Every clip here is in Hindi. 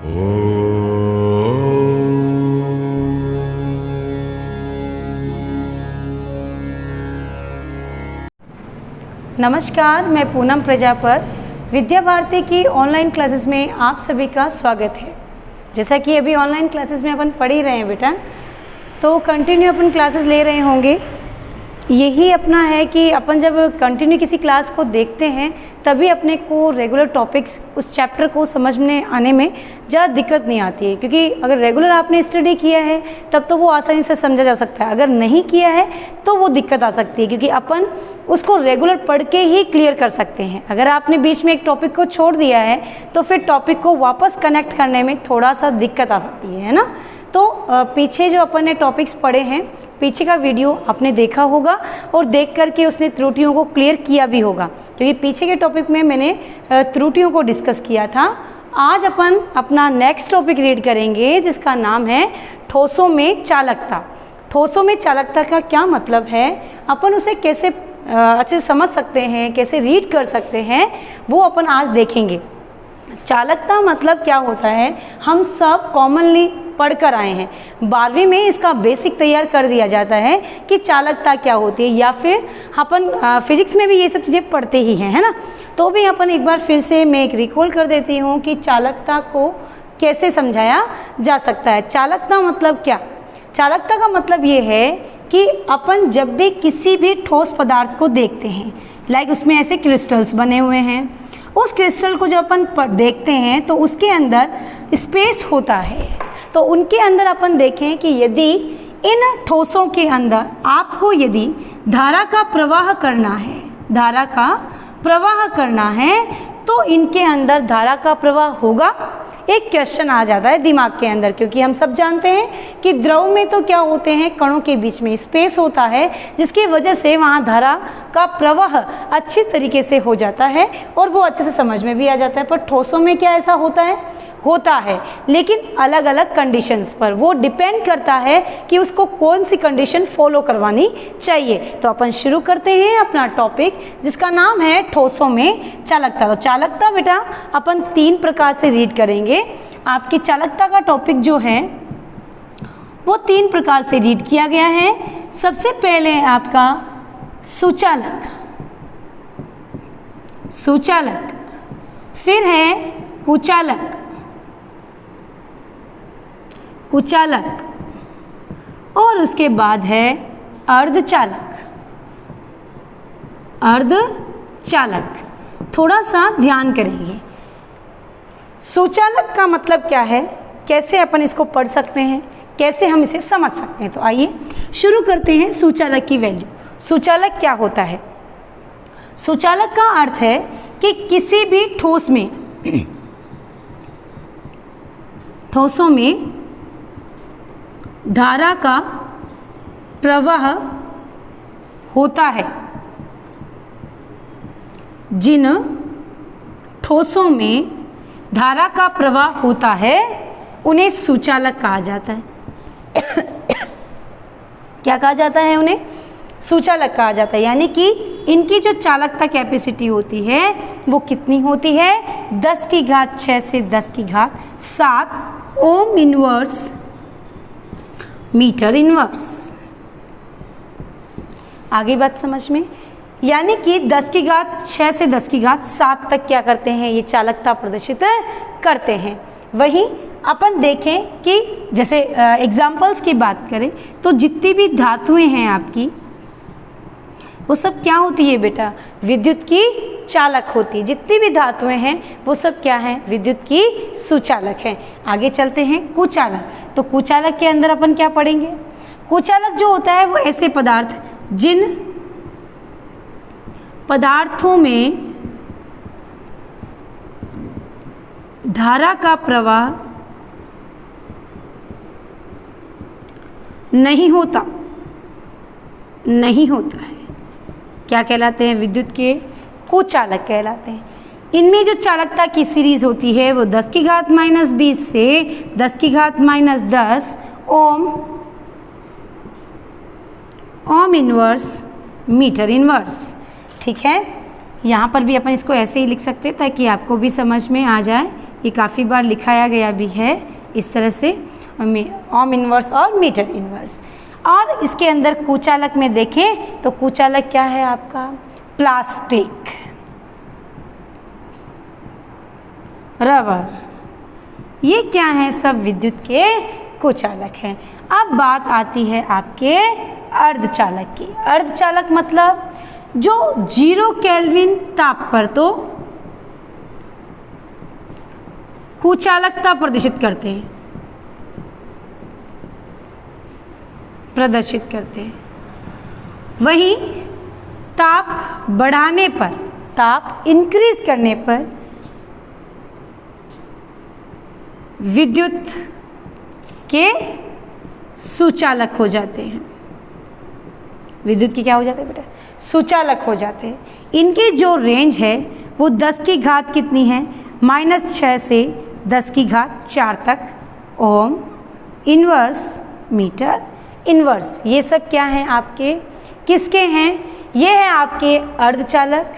नमस्कार, मैं पूनम प्रजापति। विद्या भारती की ऑनलाइन क्लासेस में आप सभी का स्वागत है। जैसा कि अभी ऑनलाइन क्लासेस में अपन पढ़ ही रहे हैं बेटा, तो कंटिन्यू अपन क्लासेस ले रहे होंगे। यही अपना है कि अपन जब कंटिन्यू किसी क्लास को देखते हैं तभी अपने को रेगुलर टॉपिक्स उस चैप्टर को समझने आने में ज़्यादा दिक्कत नहीं आती है, क्योंकि अगर रेगुलर आपने स्टडी किया है तब तो वो आसानी से समझा जा सकता है। अगर नहीं किया है तो वो दिक्कत आ सकती है, क्योंकि अपन उसको रेगुलर पढ़ के ही क्लियर कर सकते हैं। अगर आपने बीच में एक टॉपिक को छोड़ दिया है तो फिर टॉपिक को वापस कनेक्ट करने में थोड़ा सा दिक्कत आ सकती है ना। तो पीछे जो अपन ने टॉपिक्स पढ़े हैं, पीछे का वीडियो आपने देखा होगा और देख करके उसने त्रुटियों को क्लियर किया भी होगा, क्योंकि पीछे के टॉपिक में मैंने त्रुटियों को डिस्कस किया था। आज अपन अपना नेक्स्ट टॉपिक रीड करेंगे जिसका नाम है ठोसों में चालकता। ठोसों में चालकता का क्या मतलब है, अपन उसे कैसे अच्छे से समझ सकते हैं, कैसे रीड कर सकते हैं, वो अपन आज देखेंगे। चालकता मतलब क्या होता है, हम सब कॉमनली पढ़ कर आए हैं। 12वीं में इसका बेसिक तैयार कर दिया जाता है कि चालकता क्या होती है, या फिर अपन फिजिक्स में भी ये सब चीज़ें पढ़ते ही हैं, है ना। तो भी अपन एक बार फिर से मैं एक रिकॉल कर देती हूँ कि चालकता को कैसे समझाया जा सकता है। चालकता मतलब क्या? चालकता का मतलब ये है कि अपन जब भी किसी भी ठोस पदार्थ को देखते हैं, लाइक उसमें ऐसे क्रिस्टल्स बने हुए हैं, उस क्रिस्टल को जब अपन देखते हैं तो उसके अंदर स्पेस होता है। तो उनके अंदर अपन देखें कि यदि इन ठोसों के अंदर आपको यदि धारा का प्रवाह करना है, धारा का प्रवाह करना है, तो इनके अंदर धारा का प्रवाह होगा। एक क्वेश्चन आ जाता है दिमाग के अंदर, क्योंकि हम सब जानते हैं कि द्रव में तो क्या होते हैं, कणों के बीच में स्पेस होता है, जिसकी वजह से वहाँ धारा का प्रवाह अच्छी तरीके से हो जाता है और वो अच्छे से समझ में भी आ जाता है। पर ठोसों में क्या ऐसा होता है, लेकिन अलग अलग कंडीशंस पर। वो डिपेंड करता है कि उसको कौन सी कंडीशन फॉलो करवानी चाहिए। तो अपन शुरू करते हैं अपना टॉपिक जिसका नाम है ठोसों में चालकता। तो चालकता बेटा अपन 3 प्रकार से रीड करेंगे। आपकी चालकता का टॉपिक जो है वो 3 प्रकार से रीड किया गया है। सबसे पहले आपका सुचालक, फिर है कुचालक, और उसके बाद है अर्धचालक। थोड़ा सा ध्यान करेंगे। सुचालक का मतलब क्या है, कैसे अपन इसको पढ़ सकते हैं, कैसे हम इसे समझ सकते हैं। तो आइए शुरू करते हैं सुचालक की वैल्यू। सुचालक क्या होता है? सुचालक का अर्थ है कि किसी भी ठोसों में धारा का प्रवाह होता है। जिन ठोसों में धारा का प्रवाह होता है उन्हें सुचालक कहा जाता है। क्या कहा जाता है? उन्हें सुचालक कहा जाता है। यानी कि इनकी जो चालकता कैपेसिटी होती है वो कितनी होती है? 10⁶ से 10�7 ओम इनवर्स मीटर इनवर्स। आगे बात समझ में, यानी कि 10⁶ से 10�7 तक क्या करते हैं, ये चालकता प्रदर्शित करते हैं। वहीं अपन देखें कि जैसे एग्जाम्पल्स की बात करें तो जितनी भी धातुएं हैं आपकी, वो सब क्या होती है बेटा? विद्युत की चालक होती है। जितनी भी धातुएं हैं वो सब क्या हैं? विद्युत की सुचालक हैं। आगे चलते हैं कुचालक। तो कुचालक के अंदर अपन क्या पढ़ेंगे? कुचालक जो होता है वो ऐसे पदार्थ जिन पदार्थों में धारा का प्रवाह नहीं होता है, क्या कहलाते हैं? विद्युत के कुचालक कहलाते हैं। इनमें जो चालकता की सीरीज होती है वो 10⁻⁻20 से 10⁻−10 ओम इनवर्स मीटर इनवर्स। ठीक है, यहाँ पर भी अपन इसको ऐसे ही लिख सकते हैं ताकि आपको भी समझ में आ जाए ये काफ़ी बार लिखाया गया भी है इस तरह से, ओम इन्वर्स और मीटर इन्वर्स। और इसके अंदर कुचालक में देखें तो कुचालक क्या है आपका, प्लास्टिक, रबर, ये क्या है, सब विद्युत के कुचालक हैं। अब बात आती है आपके अर्धचालक की। अर्धचालक मतलब जो 0 केल्विन ताप पर तो कुचालकता प्रदर्शित करते हैं, वहीं ताप बढ़ाने पर, ताप इंक्रीज करने पर विद्युत के सुचालक हो जाते हैं। विद्युत के क्या हो जाते हैं बेटा, सुचालक हो जाते हैं। इनकी जो रेंज है वो 10 की घात कितनी है, -6 से 10 की घात 4 तक ओम, इन्वर्स, मीटर इन्वर्स, ये सब क्या हैं आपके, किसके हैं, ये हैं आपके अर्धचालक,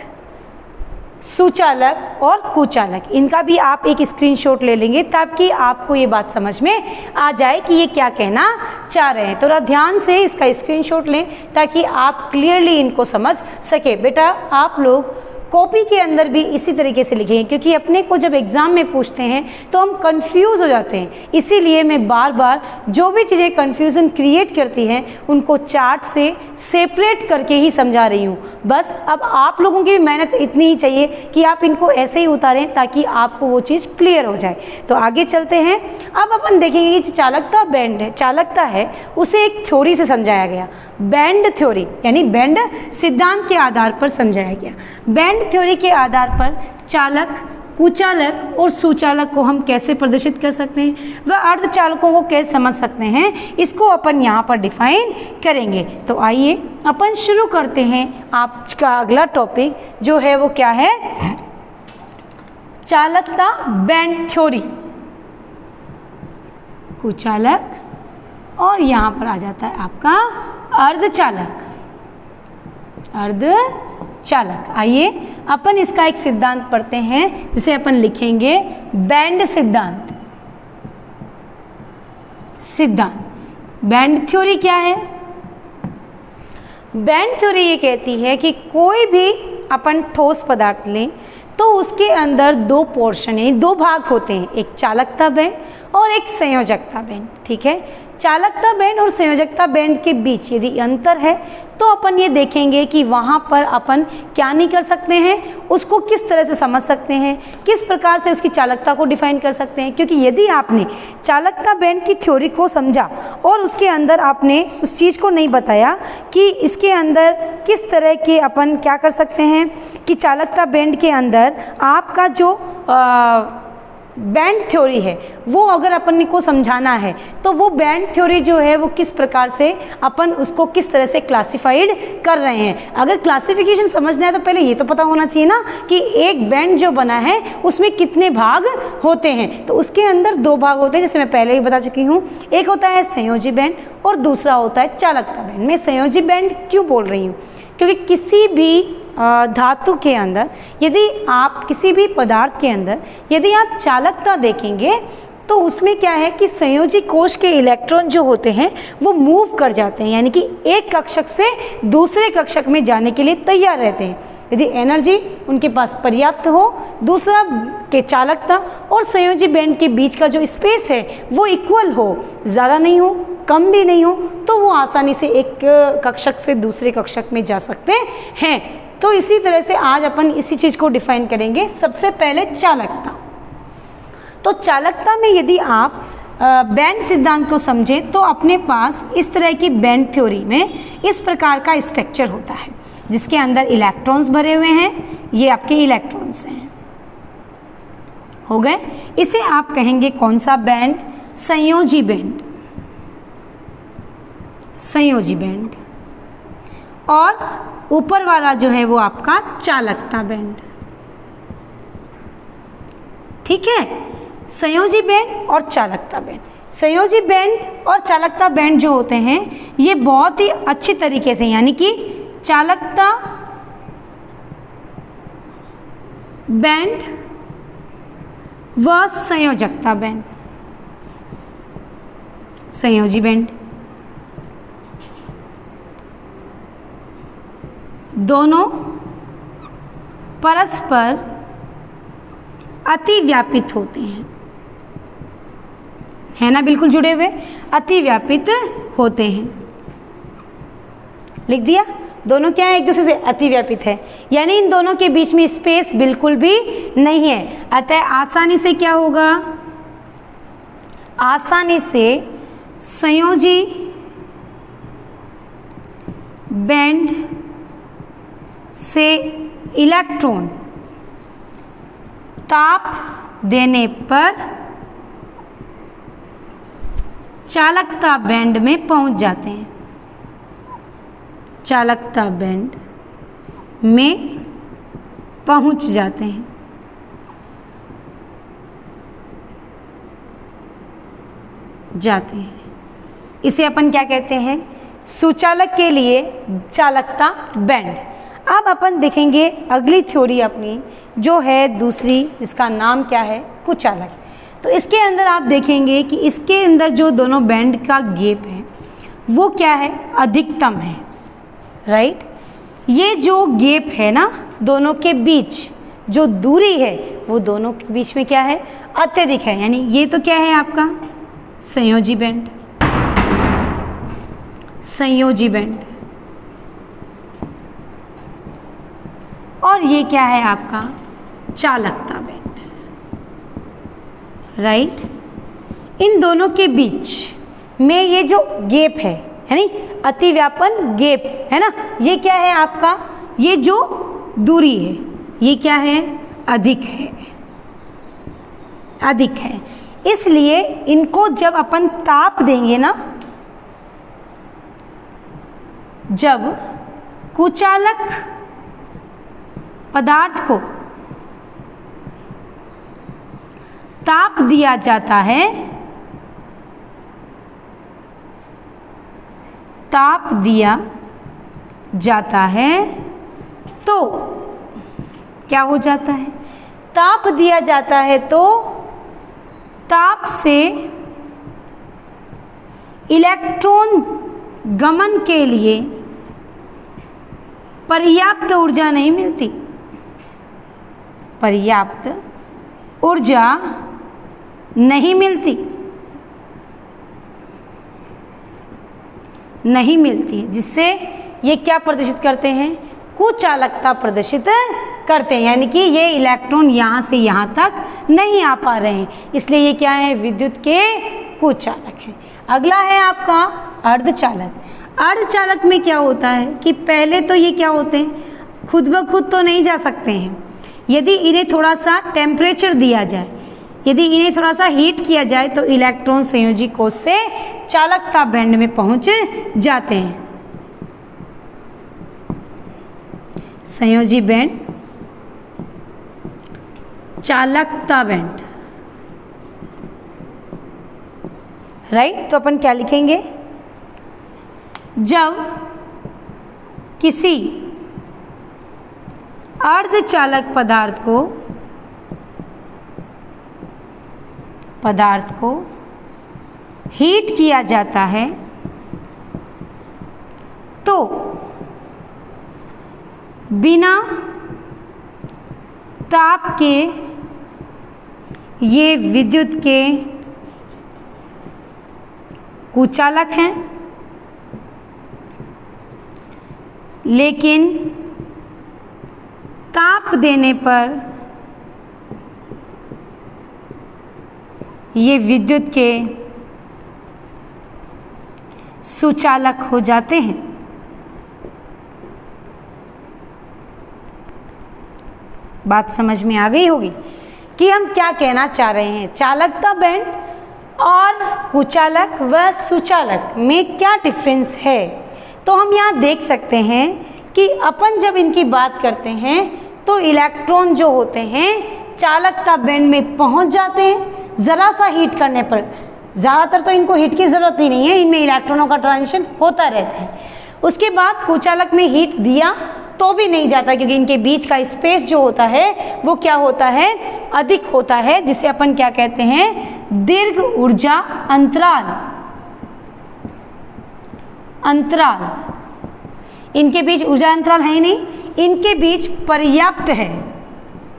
सुचालक और कुचालक। इनका भी आप एक स्क्रीनशॉट ले लेंगे ताकि आपको ये बात समझ में आ जाए कि ये क्या कहना चाह रहे हैं। थोड़ा ध्यान से इसका स्क्रीनशॉट लें ताकि आप क्लियरली इनको समझ सके। बेटा आप लोग कॉपी के अंदर भी इसी तरीके से लिखेंगे, क्योंकि अपने को जब एग्ज़ाम में पूछते हैं तो हम कंफ्यूज हो जाते हैं। इसीलिए मैं बार बार जो भी चीज़ें कंफ्यूजन क्रिएट करती हैं उनको चार्ट से सेपरेट करके ही समझा रही हूँ। बस अब आप लोगों की मेहनत इतनी ही चाहिए कि आप इनको ऐसे ही उतारें ताकि आपको वो चीज़ क्लियर हो जाए। तो आगे चलते हैं। अब अपन देखेंगे कि चालकता बैंड है, चालकता है, उसे एक थ्योरी से समझाया गया, बैंड थ्योरी, यानी बैंड सिद्धांत के आधार पर समझाया गया। बैंड थ्योरी के आधार पर चालक, कुचालक और सुचालक को हम कैसे प्रदर्शित कर सकते हैं, वह अर्धचालकों को कैसे समझ सकते हैं, इसको अपन यहाँ पर डिफाइन करेंगे। तो आइए अपन शुरू करते हैं। आपका अगला टॉपिक जो है वो क्या है, चालकता बैंड थ्योरी, कुचालक और यहाँ पर आ जाता है आपका अर्धचालक, अर्धचालक। आइए अपन इसका एक सिद्धांत पढ़ते हैं जिसे अपन लिखेंगे बैंड सिद्धांत। बैंड थ्योरी क्या है, बैंड थ्योरी ये कहती है कि कोई भी अपन ठोस पदार्थ लें तो उसके अंदर 2 पोर्शन यानी 2 भाग होते हैं, एक चालकता बैंड और एक संयोजकता बैंड। ठीक है, चालकता बैंड और संयोजकता बैंड के बीच यदि अंतर है तो अपन ये देखेंगे कि वहाँ पर अपन क्या नहीं कर सकते हैं, उसको किस तरह से समझ सकते हैं, किस प्रकार से उसकी चालकता को डिफाइन कर सकते हैं। क्योंकि यदि आपने चालकता बैंड की थ्योरी को समझा और उसके अंदर आपने उस चीज़ को नहीं बताया कि इसके अंदर किस तरह के अपन क्या कर सकते हैं, कि चालकता बैंड के अंदर आपका जो बैंड थ्योरी है वो अगर अपन को समझाना है तो वो बैंड थ्योरी जो है वो किस प्रकार से अपन उसको किस तरह से क्लासिफाइड कर रहे हैं। अगर क्लासिफिकेशन समझना है तो पहले ये तो पता होना चाहिए ना कि एक बैंड जो बना है उसमें कितने भाग होते हैं। तो उसके अंदर 2 भाग होते हैं, जैसे मैं पहले ही बता चुकी हूँ। एक होता है संयोजी बैंड और दूसरा होता है चालकता बैंड। मैं संयोजी बैंड क्यों बोल रही हूँ, क्योंकि किसी भी धातु के अंदर यदि आप किसी भी पदार्थ के अंदर यदि आप चालकता देखेंगे तो उसमें क्या है कि संयोजी कोश के इलेक्ट्रॉन जो होते हैं वो मूव कर जाते हैं, यानी कि एक कक्षक से दूसरे कक्षक में जाने के लिए तैयार रहते हैं। यदि एनर्जी उनके पास पर्याप्त हो, दूसरा के चालकता और संयोजी बैंड के बीच का जो स्पेस है वो इक्वल हो, ज़्यादा नहीं हो कम भी नहीं हो, तो वो आसानी से एक कक्षक से दूसरे कक्षक में जा सकते हैं। तो इसी तरह से आज अपन इसी चीज़ को डिफाइन करेंगे। सबसे पहले चालकता। तो चालकता में यदि आप बैंड सिद्धांत को समझें तो अपने पास इस तरह की बैंड थ्योरी में इस प्रकार का स्ट्रक्चर होता है जिसके अंदर इलेक्ट्रॉन्स भरे हुए हैं। ये आपके इलेक्ट्रॉन्स हैं, हो गए। इसे आप कहेंगे कौन सा बैंड, संयोजी बैंड, संयोजी बैंड। और ऊपर वाला जो है वो आपका चालकता बैंड। ठीक है, संयोजी बैंड और चालकता बैंड। संयोजी बैंड और चालकता बैंड जो होते हैं ये बहुत ही अच्छी तरीके से, यानी कि चालकता बैंड व संयोजकता बैंड, संयोजी बैंड, दोनों परस्पर अतिव्यापित होते हैं, है ना, बिल्कुल जुड़े हुए, अतिव्यापित होते हैं। लिख दिया, दोनों क्या है, एक दूसरे से अतिव्यापित है, यानी इन दोनों के बीच में स्पेस बिल्कुल भी नहीं है। अतः आसानी से क्या होगा, आसानी से संयोजी बैंड से इलेक्ट्रॉन ताप देने पर चालकता बैंड में पहुंच जाते हैं, चालकता बैंड में पहुंच जाते हैं। जाते हैं इसे अपन क्या कहते हैं, सुचालक के लिए चालकता बैंड। अब अपन देखेंगे अगली थ्योरी अपनी जो है दूसरी, जिसका नाम क्या है, कुचालक। तो इसके अंदर आप देखेंगे कि इसके अंदर जो दोनों बैंड का गैप है वो क्या है, अधिकतम है, राइट। ये जो गैप है ना, दोनों के बीच जो दूरी है वो दोनों के बीच में क्या है, अत्यधिक है, यानी ये तो क्या है आपका संयोजी बैंड, संयोजी बैंड, और ये क्या है आपका चालकता बैंड, राइट। इन दोनों के बीच में ये जो गैप है, यानी अतिव्यापन गैप है ना, ये क्या है आपका, ये जो दूरी है ये क्या है, अधिक है, अधिक है। इसलिए इनको जब अपन ताप देंगे ना, जब कुचालक पदार्थ को ताप दिया जाता है, ताप दिया जाता है तो क्या हो जाता है, ताप दिया जाता है तो ताप से इलेक्ट्रॉन गमन के लिए पर्याप्त ऊर्जा नहीं मिलती, पर्याप्त ऊर्जा नहीं मिलती, नहीं मिलती है, जिससे ये क्या प्रदर्शित करते हैं, कुचालकता प्रदर्शित करते हैं, यानी कि ये इलेक्ट्रॉन यहाँ से यहाँ तक नहीं आ पा रहे हैं, इसलिए ये क्या है, विद्युत के कुचालक हैं। अगला है आपका अर्धचालक। अर्धचालक में क्या होता है कि पहले तो ये क्या होते हैं, खुद ब खुद तो नहीं जा सकते हैं, यदि इन्हें थोड़ा सा टेम्परेचर दिया जाए, यदि इन्हें थोड़ा सा हीट किया जाए तो इलेक्ट्रॉन संयोजी कोश से चालकता बैंड में पहुंच जाते हैं। संयोजी बैंड, चालकता बैंड, राइट। तो अपन क्या लिखेंगे, जब किसी अर्धचालक पदार्थ को हीट किया जाता है तो बिना ताप के ये विद्युत के कुचालक हैं, लेकिन ताप देने पर ये विद्युत के सुचालक हो जाते हैं। बात समझ में आ गई होगी कि हम क्या कहना चाह रहे हैं, चालकता बैंड और कुचालक व सुचालक में क्या डिफरेंस है। तो हम यहाँ देख सकते हैं कि अपन जब इनकी बात करते हैं तो इलेक्ट्रॉन जो होते हैं चालकता बैंड में पहुंच जाते हैं, ज़रा सा हीट करने पर, ज़्यादातर तो इनको हीट की ज़रूरत ही नहीं है, इनमें इलेक्ट्रॉनों का ट्रांजिशन होता रहता है। उसके बाद कुचालक में हीट दिया तो भी नहीं जाता, क्योंकि इनके बीच का स्पेस जो होता है वो क्या होता है, अधिक होता है, जिसे अपन क्या कहते हैं, दीर्घ ऊर्जा अंतराल। इनके बीच ऊर्जा अंतराल है ही नहीं, इनके बीच पर्याप्त है,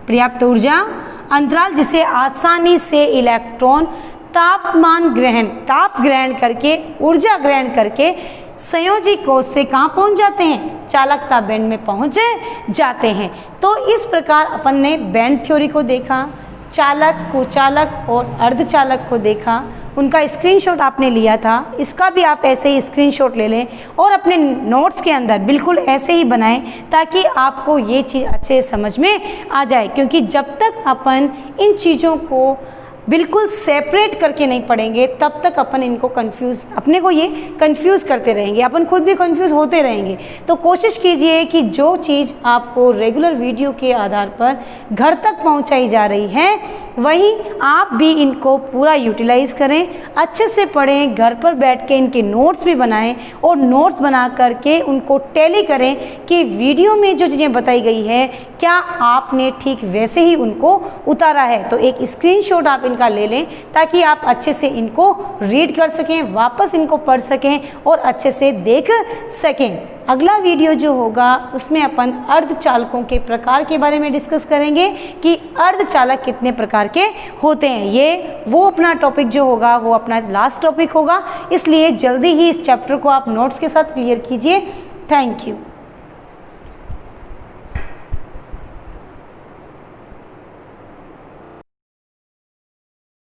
पर्याप्त ऊर्जा अंतराल, जिसे आसानी से इलेक्ट्रॉन ताप ग्रहण करके, ऊर्जा ग्रहण करके संयोजी कोश से कहाँ पहुंच जाते हैं, चालकता बैंड में पहुंच जाते हैं। तो इस प्रकार अपन ने बैंड थ्योरी को देखा, चालक, कुचालक और अर्धचालक को देखा, उनका स्क्रीनशॉट आपने लिया था, इसका भी आप ऐसे ही स्क्रीनशॉट ले लें और अपने नोट्स के अंदर बिल्कुल ऐसे ही बनाएं, ताकि आपको ये चीज़ अच्छे समझ में आ जाए। क्योंकि जब तक अपन इन चीज़ों को बिल्कुल सेपरेट करके नहीं पढ़ेंगे, तब तक अपन इनको अपने को ये कंफ्यूज करते रहेंगे, अपन खुद भी कंफ्यूज होते रहेंगे। तो कोशिश कीजिए कि जो चीज़ आपको रेगुलर वीडियो के आधार पर घर तक पहुंचाई जा रही है, वहीं आप भी इनको पूरा यूटिलाइज करें, अच्छे से पढ़ें, घर पर बैठ के इनके नोट्स भी बनाएं और नोट्स बना करके उनको टैली करें कि वीडियो में जो चीज़ें बताई गई है क्या आपने ठीक वैसे ही उनको उतारा है। तो एक स्क्रीनशॉट आप इनका ले लें, ताकि आप अच्छे से इनको रीड कर सकें, वापस इनको पढ़ सकें और अच्छे से देख सकें। अगला वीडियो जो होगा उसमें अपन अर्धचालकों के प्रकार के बारे में डिस्कस करेंगे कि अर्धचालक कितने प्रकार के होते हैं। ये वो अपना टॉपिक जो होगा वो अपना लास्ट टॉपिक होगा, इसलिए जल्दी ही इस चैप्टर को आप नोट्स के साथ क्लियर कीजिए। Thank you.